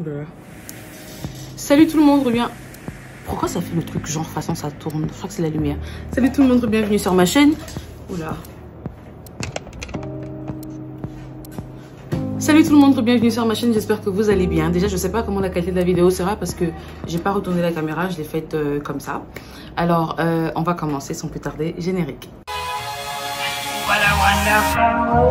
Oulala. Salut tout le monde, reviens. Pourquoi ça fait le truc genre façon ça tourne? Je crois que c'est la lumière. Salut tout le monde, bienvenue sur ma chaîne. Oula. Salut tout le monde, bienvenue sur ma chaîne, j'espère que vous allez bien. Déjà je sais pas comment la qualité de la vidéo sera parce que j'ai pas retourné la caméra, je l'ai faite comme ça. Alors on va commencer sans plus tarder, générique. Voilà,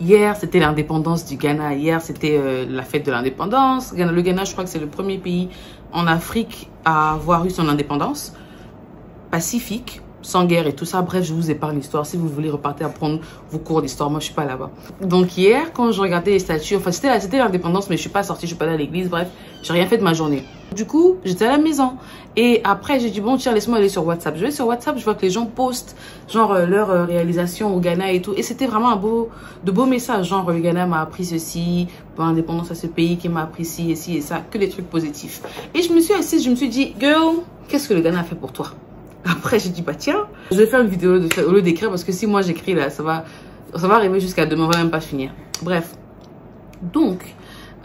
hier, c'était l'indépendance du Ghana. Hier, c'était la fête de l'indépendance. Le Ghana, je crois que c'est le premier pays en Afrique à avoir eu son indépendance. Pacifique, sans guerre et tout ça. Bref, je vous épargne l'histoire. Si vous voulez repartir à prendre vos cours d'histoire, moi, je suis pas là-bas. Donc hier, quand je regardais les statues, enfin, c'était l'indépendance, mais je suis pas sortie, je suis pas allée à l'église. Bref, j'ai rien fait de ma journée. Du coup, j'étais à la maison. Et après, j'ai dit, bon, tiens, laisse-moi aller sur WhatsApp. Je vais sur WhatsApp, je vois que les gens postent, genre, leur réalisation au Ghana et tout. Et c'était vraiment de beaux messages. Genre, le Ghana m'a appris ceci, pour l'indépendance à ce pays qui m'a appris ci et ci et ça. Que des trucs positifs. Et je me suis assise, je me suis dit, girl, qu'est-ce que le Ghana a fait pour toi? Après, j'ai dit, bah tiens, je vais faire une vidéo au lieu d'écrire parce que si moi j'écris là, ça va arriver jusqu'à demain, on va même pas finir. Bref. Donc,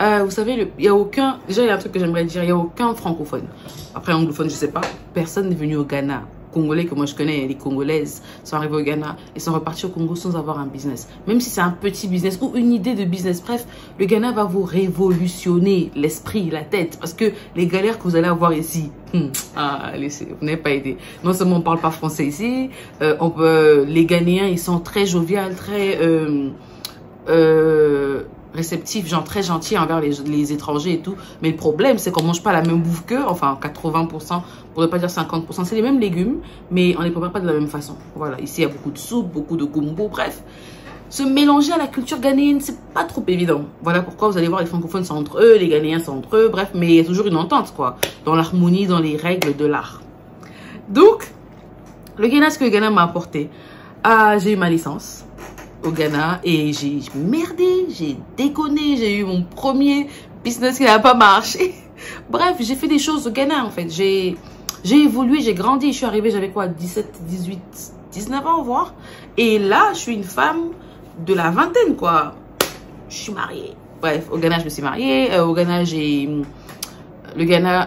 vous savez, il y a aucun, déjà il y a un truc que j'aimerais dire, il n'y a aucun francophone. Après, anglophone, je sais pas. Personne n'est venu au Ghana. Congolais que moi je connais, les Congolaises sont arrivées au Ghana et sont repartis au Congo sans avoir un business. Même si c'est un petit business ou une idée de business. Bref, le Ghana va vous révolutionner l'esprit, la tête. Parce que les galères que vous allez avoir ici, vous n'avez pas aidé. Non seulement on ne parle pas français ici, les Ghanéens, ils sont très joviales, très réceptifs, genre très gentils envers les étrangers et tout. Mais le problème, c'est qu'on mange pas la même bouffe qu'eux, enfin 80%, pour ne pas dire 50%. C'est les mêmes légumes, mais on les prépare pas de la même façon. Voilà, ici il y a beaucoup de soupe, beaucoup de gumbo, bref. Se mélanger à la culture ghanéenne, c'est pas trop évident. Voilà pourquoi vous allez voir, les francophones sont entre eux, les Ghanéens sont entre eux, bref, mais il y a toujours une entente, quoi, dans l'harmonie, dans les règles de l'art. Donc, le Ghana, ce que le Ghana m'a apporté, j'ai eu ma licence au Ghana et j'ai merdé, j'ai déconné, j'ai eu mon premier business qui n'a pas marché. Bref, j'ai fait des choses au Ghana en fait. J'ai évolué, j'ai grandi. Je suis arrivée, j'avais quoi, 17, 18, 19 ans, voir. Et là, je suis une femme de la vingtaine, quoi. Je suis mariée. Bref, au Ghana, je me suis mariée. Au Ghana,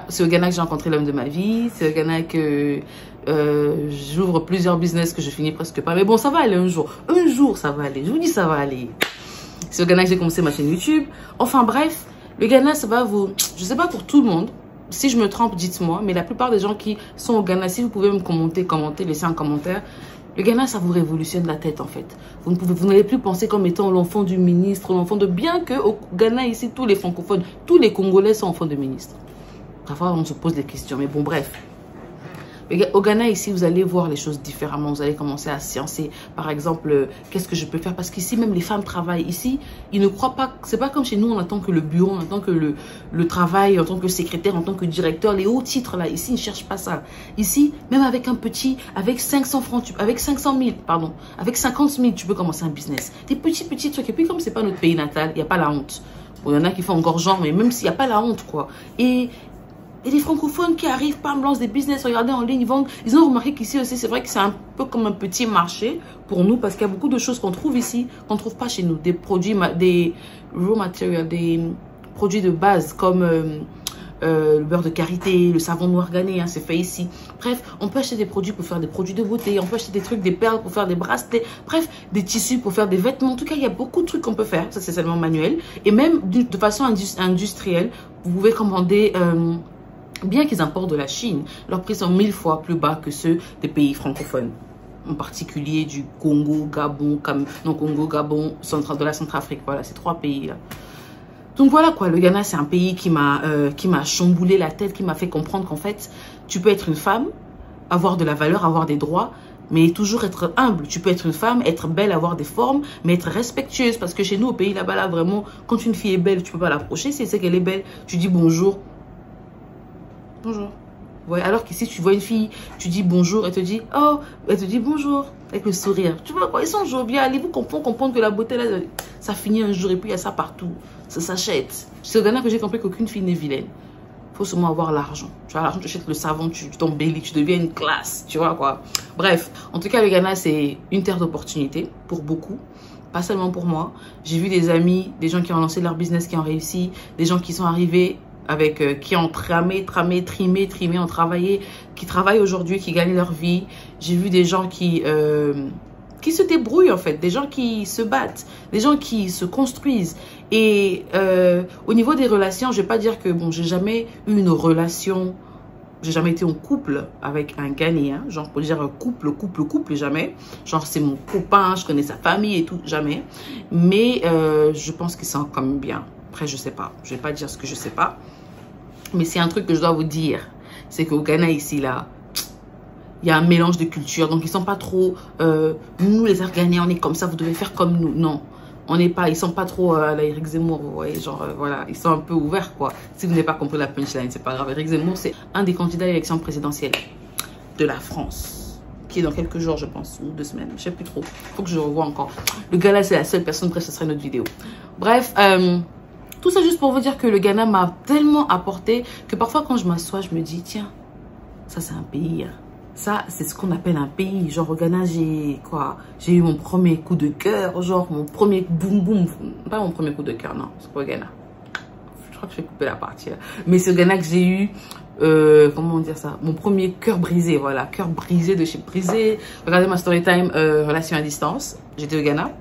c'est au Ghana que j'ai rencontré l'homme de ma vie. C'est au Ghana que j'ouvre plusieurs business que je finis presque pas. Mais bon, ça va aller un jour. Un jour, ça va aller. Je vous dis, ça va aller. C'est au Ghana que j'ai commencé ma chaîne YouTube. Enfin, bref, le Ghana, ça va vous... Je sais pas pour tout le monde. Si je me trompe, dites-moi. Mais la plupart des gens qui sont au Ghana, si vous pouvez me commenter, laisser un commentaire. Le Ghana, ça vous révolutionne la tête, en fait. Vous n'allez plus penser comme étant l'enfant du ministre, l'enfant de... Bien que au Ghana, ici, tous les francophones, tous les Congolais sont enfants de ministre. Parfois, on se pose des questions. Mais bon, bref. Au Ghana, ici, vous allez voir les choses différemment. Vous allez commencer à sciencer. Par exemple, qu'est-ce que je peux faire? Parce qu'ici, même les femmes travaillent. Ici, ils ne croient pas... C'est pas comme chez nous, on attend que le bureau, on attend que le travail, en tant que secrétaire, en tant que directeur, les hauts titres, là. Ici, ils ne cherchent pas ça. Ici, même avec un petit... Avec 500 francs, avec 500 000, pardon. Avec 50 000, tu peux commencer un business. Des petits trucs. Et puis, comme c'est pas notre pays natal, il n'y a pas la honte. Bon, il y en a qui font encore genre, mais même s'il n'y a pas la honte, quoi. Et des francophones qui arrivent, pas me lancent des business, regardez en ligne, ils vendent. Ils ont remarqué qu'ici aussi, c'est vrai que c'est un peu comme un petit marché pour nous parce qu'il y a beaucoup de choses qu'on trouve ici, qu'on ne trouve pas chez nous. Des produits, des raw materials, des produits de base comme le beurre de karité, le savon noir ghanéen, c'est fait ici. Bref, on peut acheter des produits pour faire des produits de beauté, on peut acheter des trucs, des perles pour faire des bracelets, bref, des tissus pour faire des vêtements. En tout cas, il y a beaucoup de trucs qu'on peut faire, ça c'est seulement manuel. Et même de façon industrielle, vous pouvez commander... Bien qu'ils importent de la Chine, leurs prix sont 1000 fois plus bas que ceux des pays francophones. En particulier du Congo, Gabon, Congo, Gabon, de la Centrafrique. Voilà, ces trois pays-là. Donc voilà quoi, le Ghana, c'est un pays qui m'a chamboulé la tête, qui m'a fait comprendre qu'en fait, tu peux être une femme, avoir de la valeur, avoir des droits, mais toujours être humble. Tu peux être une femme, être belle, avoir des formes, mais être respectueuse. Parce que chez nous, au pays là-bas, là, vraiment, quand une fille est belle, tu peux pas l'approcher. Si elle sait qu'elle est belle, tu dis bonjour. Bonjour. Ouais, alors qu'ici, tu vois une fille, tu dis bonjour, elle te dit, oh, elle te dit bonjour, avec le sourire. Tu vois quoi, ils sont joviales, ils vous comprendre que la beauté, là, ça finit un jour et puis il y a ça partout. Ça s'achète. C'est au Ghana que j'ai compris qu'aucune fille n'est vilaine. faut seulement avoir l'argent. Tu vois, l'argent, tu achètes le savon, tu t'embellis, tu deviens une classe, tu vois quoi. Bref, en tout cas, le Ghana, c'est une terre d'opportunité pour beaucoup. Pas seulement pour moi. J'ai vu des amis, des gens qui ont lancé leur business, qui ont réussi, des gens qui sont arrivés avec, qui ont trimé, ont travaillé, qui travaillent aujourd'hui, qui gagnent leur vie. J'ai vu des gens qui se débrouillent en fait, des gens qui se battent, des gens qui se construisent. Et au niveau des relations, je vais pas dire que bon, j'ai jamais eu une relation, j'ai jamais été en couple avec un Ghanéen, genre pour dire couple, jamais. Genre c'est mon copain, je connais sa famille et tout, jamais. Mais je pense qu'ils sont quand même bien. Après je sais pas, je vais pas dire ce que je sais pas. Mais c'est un truc que je dois vous dire, c'est qu'au Ghana ici là, il y a un mélange de cultures, donc ils sont pas trop, nous les Ghanéens on est comme ça, vous devez faire comme nous, non. On n'est pas, ils sont pas trop à la Éric Zemmour, vous voyez, genre voilà, ils sont un peu ouverts quoi. Si vous n'avez pas compris la punchline, c'est pas grave. Éric Zemmour, c'est un des candidats à l'élection présidentielle de la France, qui est dans quelques jours, je pense, ou 2 semaines, je sais plus trop. Faut que je revoie encore. Le gars là, c'est la seule personne, bref, ce serait notre vidéo. Bref, tout ça juste pour vous dire que le Ghana m'a tellement apporté que parfois quand je m'assois, je me dis, tiens, ça c'est un pays. Ça, c'est ce qu'on appelle un pays. Genre, au Ghana, j'ai eu mon premier coup de cœur. Genre, mon premier boum boum. Pas mon premier coup de cœur, non. C'est pas au Ghana. Je crois que je vais couper la partie là. Mais c'est au Ghana que j'ai eu, comment dire ça? Mon premier cœur brisé, voilà. Cœur brisé de chez brisé. Regardez ma story time, relation à distance. J'étais au Ghana.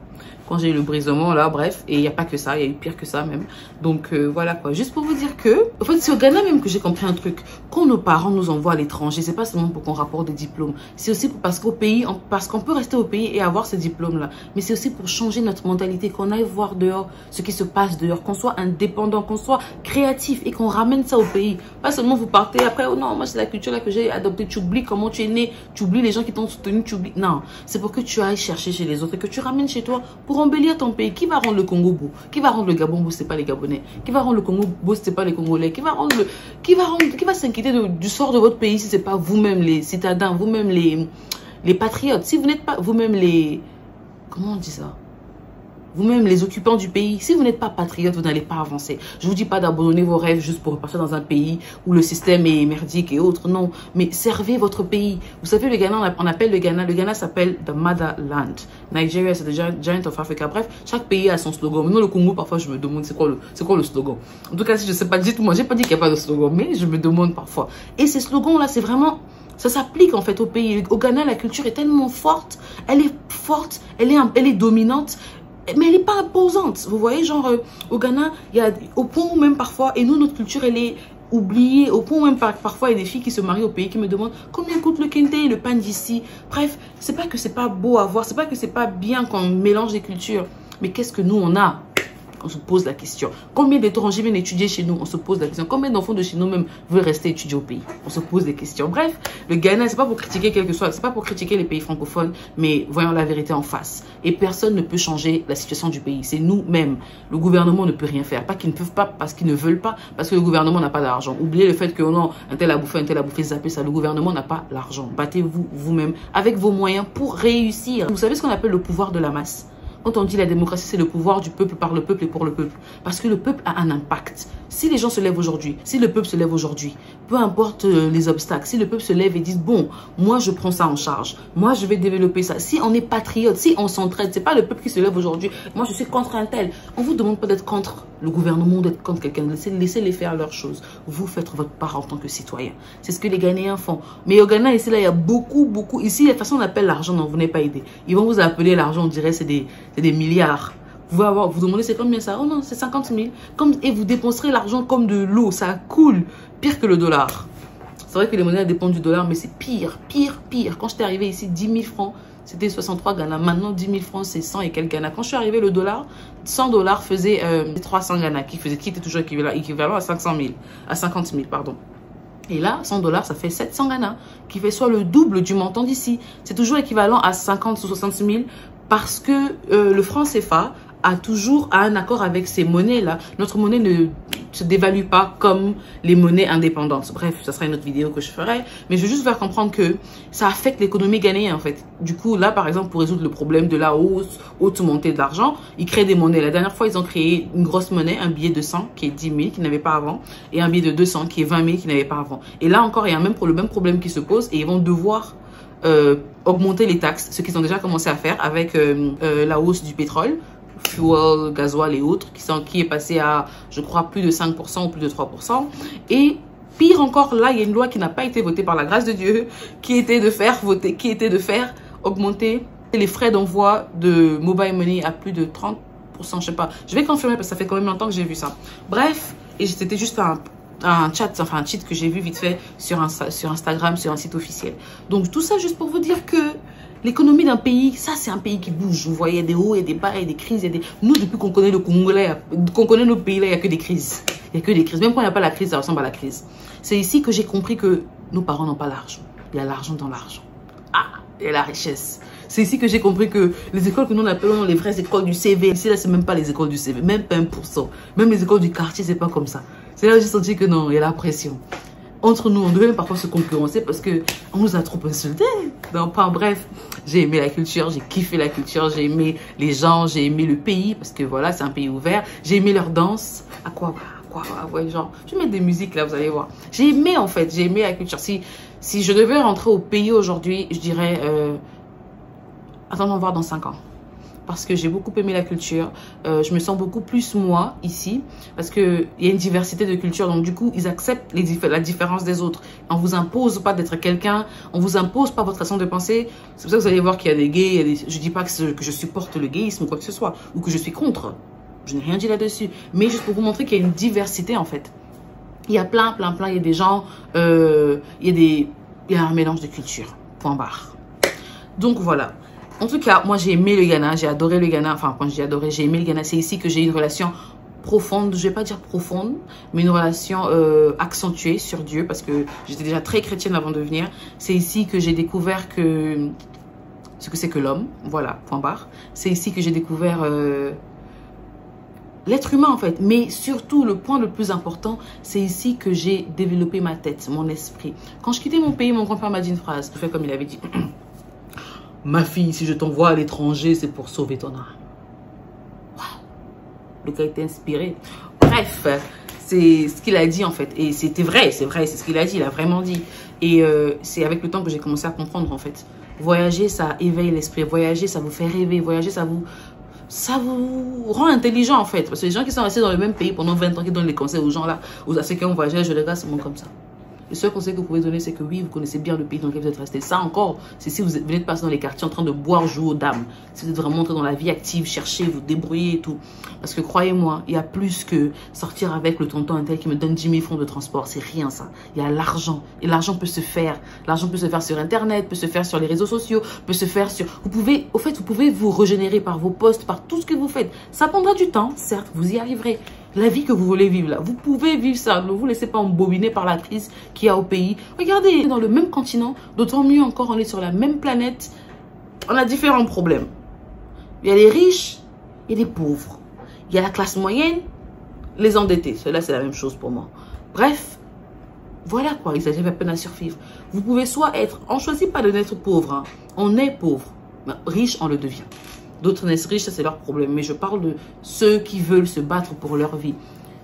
Quand j'ai eu le brisement là, bref, et il n'y a pas que ça, il y a eu pire que ça même. Donc voilà quoi, juste pour vous dire que, en fait c'est au Ghana même que j'ai compris un truc. Quand nos parents nous envoient à l'étranger, c'est pas seulement pour qu'on rapporte des diplômes, c'est aussi parce qu'au pays, parce qu'on peut rester au pays et avoir ces diplômes là, mais c'est aussi pour changer notre mentalité, qu'on aille voir dehors ce qui se passe dehors, qu'on soit indépendant, qu'on soit créatif et qu'on ramène ça au pays. Pas seulement vous partez après, oh non, moi c'est la culture là que j'ai adoptée, tu oublies comment tu es né, tu oublies les gens qui t'ont soutenu, tu oublies. Non, c'est pour que tu ailles chercher chez les autres et que tu ramènes chez toi pour embellir ton pays. Qui va rendre le Congo beau? Qui va rendre le Gabon beau? C'est pas les Gabonais. Qui va rendre le Congo beau? C'est pas les Congolais. Qui va s'inquiéter du sort de votre pays si c'est pas vous-même les citadins, vous-même les patriotes? Si vous n'êtes pas vous-même les, comment on dit ça? Vous-même les occupants du pays, si vous n'êtes pas patriote, vous n'allez pas avancer. Je vous dis pas d'abandonner vos rêves juste pour repartir dans un pays où le système est merdique et autres. Non, mais servez votre pays. Vous savez, le Ghana, on appelle le Ghana s'appelle the motherland. Nigeria, c'est the giant of Africa. Bref, chaque pays a son slogan. Maintenant, le Congo, parfois, je me demande c'est quoi le slogan. En tout cas, si je sais pas, dites-moi, j'ai pas dit qu'il n'y a pas de slogan, mais je me demande parfois. Et ces slogans-là, c'est vraiment, ça s'applique en fait au pays. Au Ghana, la culture est tellement forte, elle est dominante. Mais elle n'est pas imposante, vous voyez, genre au Ghana, il y a au point où même parfois, et nous notre culture elle est oubliée, au point où même parfois il y a des filles qui se marient au pays qui me demandent combien coûte le kente, le pain d'ici. Bref, c'est pas que c'est pas beau à voir, c'est pas que c'est pas bien qu'on mélange des cultures, mais qu'est-ce que nous on a? On se pose la question. Combien d'étrangers viennent étudier chez nous? On se pose la question. Combien d'enfants de chez nous même veulent rester étudier au pays? On se pose des questions. Bref, le Ghana, c'est pas pour critiquer quel que soit, c'est pas pour critiquer les pays francophones, mais voyons la vérité en face. Et personne ne peut changer la situation du pays. C'est nous-mêmes. Le gouvernement ne peut rien faire. Pas qu'ils ne peuvent pas, parce qu'ils ne veulent pas, parce que le gouvernement n'a pas d'argent. Oubliez le fait que non, un tel a bouffé, zappé ça. Le gouvernement n'a pas l'argent. Battez-vous vous-même avec vos moyens pour réussir. Vous savez ce qu'on appelle le pouvoir de la masse? Quand on dit la démocratie, c'est le pouvoir du peuple par le peuple et pour le peuple. Parce que le peuple a un impact. Si les gens se lèvent aujourd'hui, si le peuple se lève aujourd'hui, peu importe les obstacles, si le peuple se lève et dit, bon, moi je prends ça en charge, moi je vais développer ça. Si on est patriote, si on s'entraide, c'est pas le peuple qui se lève aujourd'hui, moi je suis contre un tel. On vous demande pas d'être contre le gouvernement, d'être contre quelqu'un, laissez-les faire leurs choses. Vous faites votre part en tant que citoyen. C'est ce que les Ghanéens font. Mais au Ghana, ici, là, il y a beaucoup, ici, de toute façon, on appelle l'argent, non, vous n'êtes pas aidé. Ils vont vous appeler l'argent, on dirait c'est des milliards. Vous demandez c'est combien ça? Oh non, c'est 50 000. Et vous dépenserez l'argent comme de l'eau. Ça coule. Pire que le dollar. C'est vrai que les monnaies dépendent du dollar, mais c'est pire. Quand j'étais arrivé ici, 10 000 francs, c'était 63 Ghana. Maintenant, 10 000 francs, c'est 100 et quelques Ghana. Quand je suis arrivé, le dollar, 100 dollars faisait 300 Ghana, qui était toujours équivalent à 50 000, pardon. Et là, 100 dollars, ça fait 700 Ghana, qui fait soit le double du montant d'ici. C'est toujours équivalent à 50 ou 60 000 parce que le franc CFA a un accord avec ces monnaies-là. Notre monnaie se dévaluent pas comme les monnaies indépendantes. Bref, ça sera une autre vidéo que je ferai. Mais je veux juste faire comprendre que ça affecte l'économie ghanéenne, en fait. Du coup, là, par exemple, pour résoudre le problème de la haute montée de l'argent, ils créent des monnaies. La dernière fois, ils ont créé une grosse monnaie, un billet de 100 qui est 10 000, qui n'avait pas avant, et un billet de 200 qui est 20 000, qui n'avait pas avant. Et là encore, il y a le même problème qui se pose et ils vont devoir augmenter les taxes, ce qu'ils ont déjà commencé à faire avec la hausse du pétrole, fuel, gasoil et autres, qui est passé à, je crois, plus de 5% ou plus de 3%. Et pire encore, là, il y a une loi qui n'a pas été votée par la grâce de Dieu, qui était de faire augmenter les frais d'envoi de mobile money à plus de 30%, je sais pas. Je vais confirmer parce que ça fait quand même longtemps que j'ai vu ça. Bref, et c'était juste un cheat que j'ai vu vite fait sur Instagram, sur un site officiel. Donc tout ça juste pour vous dire que l'économie d'un pays, ça c'est un pays qui bouge. Vous voyez des hauts et des bas et des crises. Nous, depuis qu'on connaît le Congolais, qu'on connaît nos pays là, il n'y a que des crises. Il n'y a que des crises. Même quand il n'y a pas la crise, ça ressemble à la crise. C'est ici que j'ai compris que nos parents n'ont pas l'argent. Il y a l'argent dans l'argent. Ah, il y a la richesse. C'est ici que j'ai compris que les écoles que nous appelons les vraies écoles du CV, ici là c'est même pas les écoles du CV, même pas 1%. Même les écoles du quartier, c'est pas comme ça. C'est là où j'ai senti que non, il y a la pression. Entre nous, on devait parfois se concurrencer parce que on nous a trop insultés. Enfin bref, j'ai aimé la culture, j'ai kiffé la culture, j'ai aimé les gens, j'ai aimé le pays parce que voilà, c'est un pays ouvert. J'ai aimé leur danse. À quoi ouais, genre, je vais mettre des musiques là, vous allez voir. J'ai aimé en fait, j'ai aimé la culture. Si je devais rentrer au pays aujourd'hui, je dirais, attendons voir dans 5 ans. Parce que j'ai beaucoup aimé la culture. Je me sens beaucoup plus moi ici. Parce qu'il y a une diversité de cultures. Donc du coup, ils acceptent la différence des autres. On ne vous impose pas d'être quelqu'un. On ne vous impose pas votre façon de penser. C'est pour ça que vous allez voir qu'il y a des gays. Je ne dis pas que je supporte le gayisme ou quoi que ce soit. Ou que je suis contre. Je n'ai rien dit là-dessus. Mais juste pour vous montrer qu'il y a une diversité en fait. Il y a plein. Il y a des gens. Il y a un mélange de cultures. Point barre. Donc voilà. En tout cas, moi, j'ai aimé le Ghana, j'ai adoré le Ghana. Enfin, quand j'ai adoré, j'ai aimé le Ghana. C'est ici que j'ai eu une relation profonde, je vais pas dire profonde, mais une relation accentuée sur Dieu parce que j'étais déjà très chrétienne avant de venir. C'est ici que j'ai découvert ce que c'est que l'homme. Voilà, point barre. C'est ici que j'ai découvert l'être humain en fait. Mais surtout, le point le plus important, c'est ici que j'ai développé ma tête, mon esprit. Quand je quittais mon pays, mon grand-père m'a dit une phrase. Je fais comme il avait dit. Ma fille, si je t'envoie à l'étranger, c'est pour sauver ton âme. Wow. Le gars était inspiré. Bref, c'est ce qu'il a dit en fait. Et c'était vrai, c'est ce qu'il a dit, il a vraiment dit. Et c'est avec le temps que j'ai commencé à comprendre en fait. Voyager, ça éveille l'esprit. Voyager, ça vous fait rêver. Voyager, ça vous rend intelligent en fait. Parce que les gens qui sont restés dans le même pays pendant 20 ans, qui donnent les conseils aux gens là, à ceux qui ont voyagé, je les regarde, c'est bon comme ça. Le seul conseil que vous pouvez donner, c'est que oui, vous connaissez bien le pays dans lequel vous êtes resté. Ça encore, c'est si vous venez de passer dans les quartiers en train de boire, jouer aux dames. Si vous êtes vraiment entré dans la vie active, chercher, vous débrouiller et tout. Parce que croyez-moi, il y a plus que sortir avec le tonton un tel qui me donne 10 000 francs de transport. C'est rien ça. Il y a l'argent. Et l'argent peut se faire. L'argent peut se faire sur Internet, peut se faire sur les réseaux sociaux, peut se faire sur... Vous pouvez vous régénérer par vos posts, par tout ce que vous faites. Ça prendra du temps, certes, vous y arriverez. La vie que vous voulez vivre là, vous pouvez vivre ça. Ne vous laissez pas embobiner par la crise qu'il y a au pays. Regardez, dans le même continent, d'autant mieux encore, on est sur la même planète. On a différents problèmes. Il y a les riches et les pauvres. Il y a la classe moyenne, les endettés. Cela, c'est la même chose pour moi. Bref, voilà quoi, ils arrivent à peine à survivre. Vous pouvez soit être, on ne choisit pas de naître pauvre, hein. On est pauvre. Mais riche, on le devient. D'autres naissent riches, ça c'est leur problème. Mais je parle de ceux qui veulent se battre pour leur vie.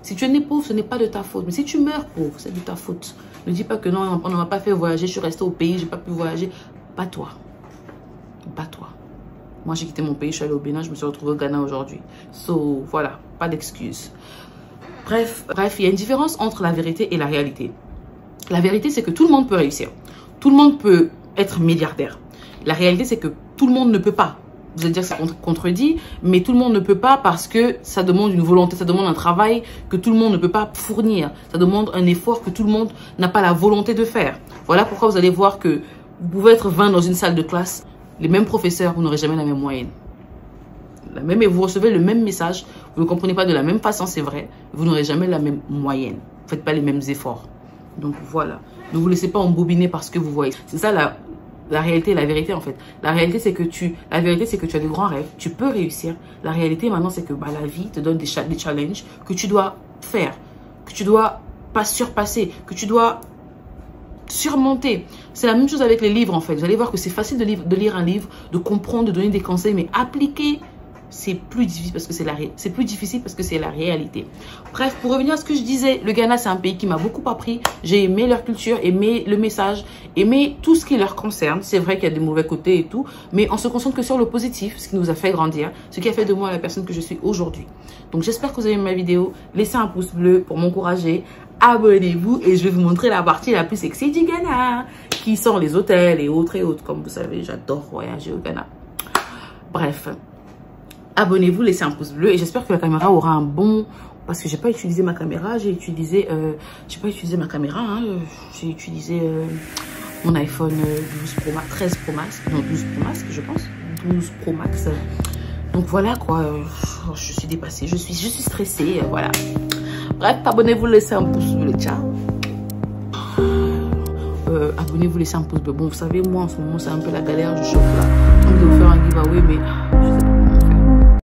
Si tu es né pauvre, ce n'est pas de ta faute. Mais si tu meurs pauvre, c'est de ta faute. Ne dis pas que non, on ne m'a pas fait voyager, je suis restée au pays, je n'ai pas pu voyager. Pas toi. Pas toi. Moi, j'ai quitté mon pays, je suis allée au Bénin, je me suis retrouvée au Ghana aujourd'hui. So, voilà, pas d'excuses. Bref, il y a une différence entre la vérité et la réalité. La vérité, c'est que tout le monde peut réussir. Tout le monde peut être milliardaire. La réalité, c'est que tout le monde ne peut pas. Vous allez dire que c'est contredit, mais tout le monde ne peut pas parce que ça demande une volonté, ça demande un travail que tout le monde ne peut pas fournir. Ça demande un effort que tout le monde n'a pas la volonté de faire. Voilà pourquoi vous allez voir que vous pouvez être 20 dans une salle de classe, les mêmes professeurs, vous n'aurez jamais la même moyenne. Et vous recevez le même message, vous ne comprenez pas de la même façon, c'est vrai, vous n'aurez jamais la même moyenne. Vous ne faites pas les mêmes efforts. Donc voilà, ne vous laissez pas embobiner parce que vous voyez. C'est ça la réalité et la vérité en fait. La réalité c'est que tu as des grands rêves, tu peux réussir. La réalité maintenant c'est que la vie te donne des challenges que tu dois faire. que tu dois pas surpasser, que tu dois surmonter. C'est la même chose avec les livres en fait. Vous allez voir que c'est facile de lire un livre, de comprendre, de donner des conseils, mais appliquer, c'est plus difficile parce que c'est la réalité. Bref, pour revenir à ce que je disais, le Ghana, c'est un pays qui m'a beaucoup appris. J'ai aimé leur culture, aimé le message, aimé tout ce qui leur concerne. C'est vrai qu'il y a des mauvais côtés et tout, mais on se concentre que sur le positif, ce qui nous a fait grandir, ce qui a fait de moi la personne que je suis aujourd'hui. Donc, j'espère que vous avez aimé ma vidéo. Laissez un pouce bleu pour m'encourager. Abonnez-vous et je vais vous montrer la partie la plus sexy du Ghana, qui sont les hôtels et autres. Comme vous savez, j'adore voyager au Ghana. Bref. Abonnez-vous, laissez un pouce bleu et j'espère que la caméra aura un bon... Parce que j'ai pas utilisé ma caméra, j'ai pas utilisé ma caméra, hein. J'ai utilisé mon iPhone 12 Pro Max, 13 Pro Max, non 12 Pro Max je pense, 12 Pro Max. Donc voilà quoi, je suis dépassée, je suis stressée, voilà. Bref, abonnez-vous, laissez un pouce bleu, ciao. Abonnez-vous, laissez un pouce bleu. Bon, vous savez, moi en ce moment c'est un peu la galère, je chauffe là. Je vais vous faire un giveaway, mais je sais pas.